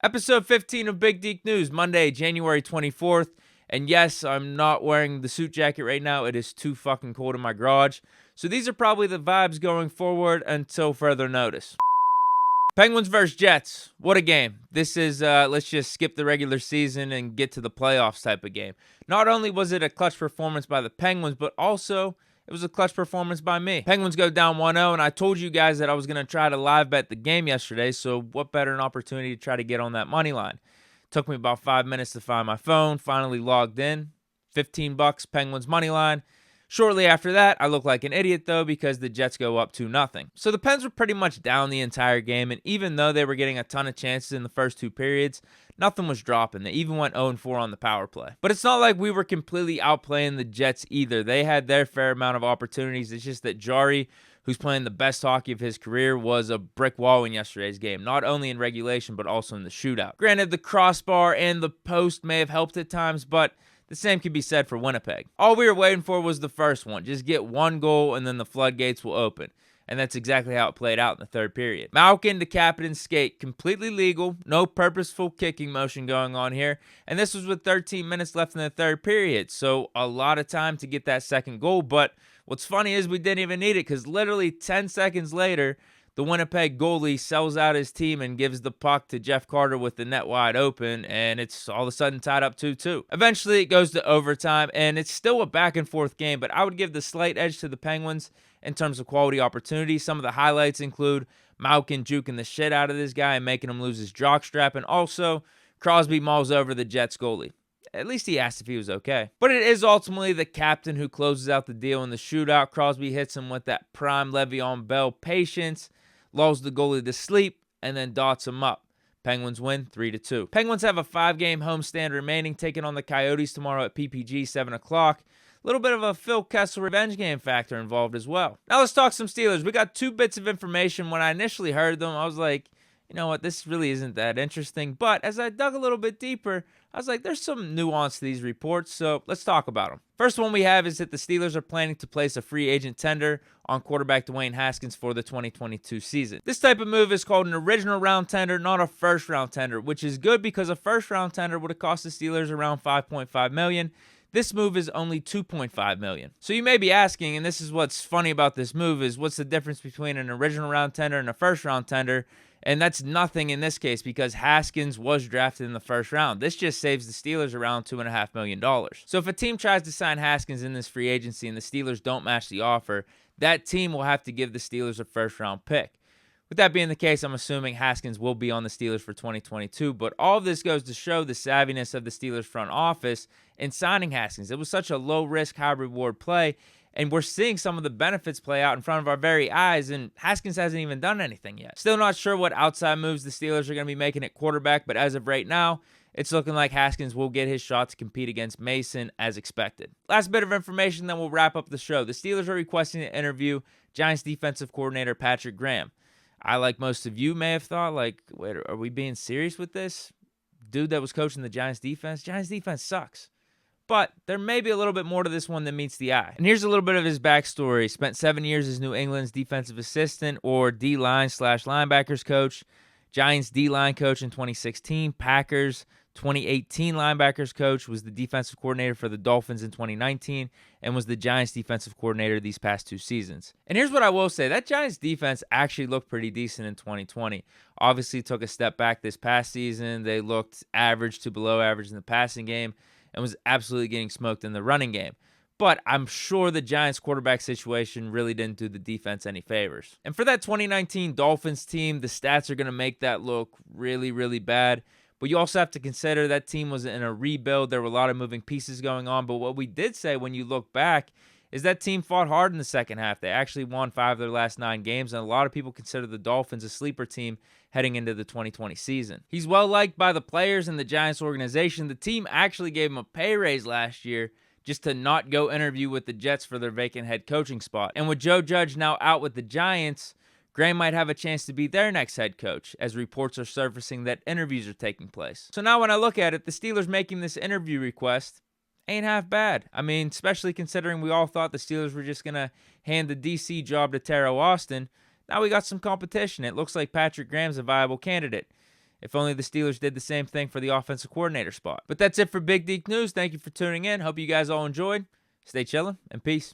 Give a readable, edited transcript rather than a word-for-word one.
Episode 15 of Big Deke News, Monday, January 24th. And yes, I'm not wearing the suit jacket right now. It is too fucking cold in my garage. So these are probably the vibes going forward until further notice. Penguins versus Jets. What a game. This is, let's just skip the regular season and get to the playoffs type of game. Not only was it a clutch performance by the Penguins, but also it was a clutch performance by me. Penguins go down 1-0, and I told you guys that I was going to try to live bet the game yesterday, so what better an opportunity to try to get on that money line? Took me about 5 minutes to find my phone, finally logged in. $15, Penguins money line. Shortly after that, I look like an idiot, though, because the Jets go up 2-0. So the Pens were pretty much down the entire game, and even though they were getting a ton of chances in the first two periods, nothing was dropping. They even went 0-4 on the power play. But it's not like we were completely outplaying the Jets either. They had their fair amount of opportunities. It's just that Jarry, who's playing the best hockey of his career, was a brick wall in yesterday's game, not only in regulation, but also in the shootout. Granted, the crossbar and the post may have helped at times, but the same can be said for Winnipeg. All we were waiting for was the first one. Just get one goal and then the floodgates will open. And that's exactly how it played out in the third period. Malkin to Kapanen skate, completely legal, no purposeful kicking motion going on here. And this was with 13 minutes left in the third period. So a lot of time to get that second goal. But what's funny is we didn't even need it because literally 10 seconds later, the Winnipeg goalie sells out his team and gives the puck to Jeff Carter with the net wide open, and it's all of a sudden tied up 2-2. Eventually, it goes to overtime, and it's still a back-and-forth game, but I would give the slight edge to the Penguins in terms of quality opportunity. Some of the highlights include Malkin juking the shit out of this guy and making him lose his jockstrap, and also Crosby mauls over the Jets goalie. At least he asked if he was okay. But it is ultimately the captain who closes out the deal in the shootout. Crosby hits him with that prime Le'Veon Bell patience, lulls the goalie to sleep, and then dots him up. Penguins win 3-2. Penguins have a 5-game homestand remaining, taking on the Coyotes tomorrow at PPG, 7 o'clock. A little bit of a Phil Kessel revenge game factor involved as well. Now let's talk some Steelers. We got 2 bits of information. When I initially heard them, I was like, you know what, this really isn't that interesting. But as I dug a little bit deeper, I was like, there's some nuance to these reports, so let's talk about them. First one we have is that the Steelers are planning to place a free agent tender on quarterback Dwayne Haskins for the 2022 season. This type of move is called an original round tender, not a first round tender, which is good because a first round tender would have cost the Steelers around $5.5 million. This move is only $2.5 million. So you may be asking, and this is what's funny about this move, is what's the difference between an original round tender and a first round tender? And that's nothing in this case because Haskins was drafted in the first round. This just saves the Steelers around $2.5 million. So if a team tries to sign Haskins in this free agency and the Steelers don't match the offer, that team will have to give the Steelers a first-round pick. With that being the case, I'm assuming Haskins will be on the Steelers for 2022, but all of this goes to show the savviness of the Steelers front office in signing Haskins. It was such a low-risk, high-reward play, and we're seeing some of the benefits play out in front of our very eyes, and Haskins hasn't even done anything yet. Still not sure what outside moves the Steelers are going to be making at quarterback, but as of right now, it's looking like Haskins will get his shot to compete against Mason as expected. Last bit of information, then we'll wrap up the show. The Steelers are requesting to interview Giants defensive coordinator Patrick Graham. I, like most of you may have thought, like, wait, are we being serious with this? Dude that was coaching the Giants defense sucks. But there may be a little bit more to this one than meets the eye. And here's a little bit of his backstory. Spent 7 years as New England's defensive assistant or D-line/linebackers coach. Giants D-line coach in 2016. Packers 2018 linebackers coach. Was the defensive coordinator for the Dolphins in 2019. And was the Giants defensive coordinator these past 2 seasons. And here's what I will say. That Giants defense actually looked pretty decent in 2020. Obviously took a step back this past season. They looked average to below average in the passing game and was absolutely getting smoked in the running game. But I'm sure the Giants quarterback situation really didn't do the defense any favors. And for that 2019 Dolphins team, the stats are going to make that look really, really bad. But you also have to consider that team was in a rebuild. There were a lot of moving pieces going on. But what we did say when you look back is that team fought hard in the second half. They actually won 5 of their last 9 games, and a lot of people consider the Dolphins a sleeper team heading into the 2020 season. He's well liked by the players and the Giants organization. The team actually gave him a pay raise last year just to not go interview with the Jets for their vacant head coaching spot. And with Joe Judge now out with the Giants, Graham might have a chance to be their next head coach, as reports are surfacing that interviews are taking place. So now when I look at it, the Steelers making this interview request ain't half bad. I mean, especially considering we all thought the Steelers were just going to hand the DC job to Taro Austin. Now we got some competition. It looks like Patrick Graham's a viable candidate. If only the Steelers did the same thing for the offensive coordinator spot. But that's it for Big Deke News. Thank you for tuning in. Hope you guys all enjoyed. Stay chillin' and peace.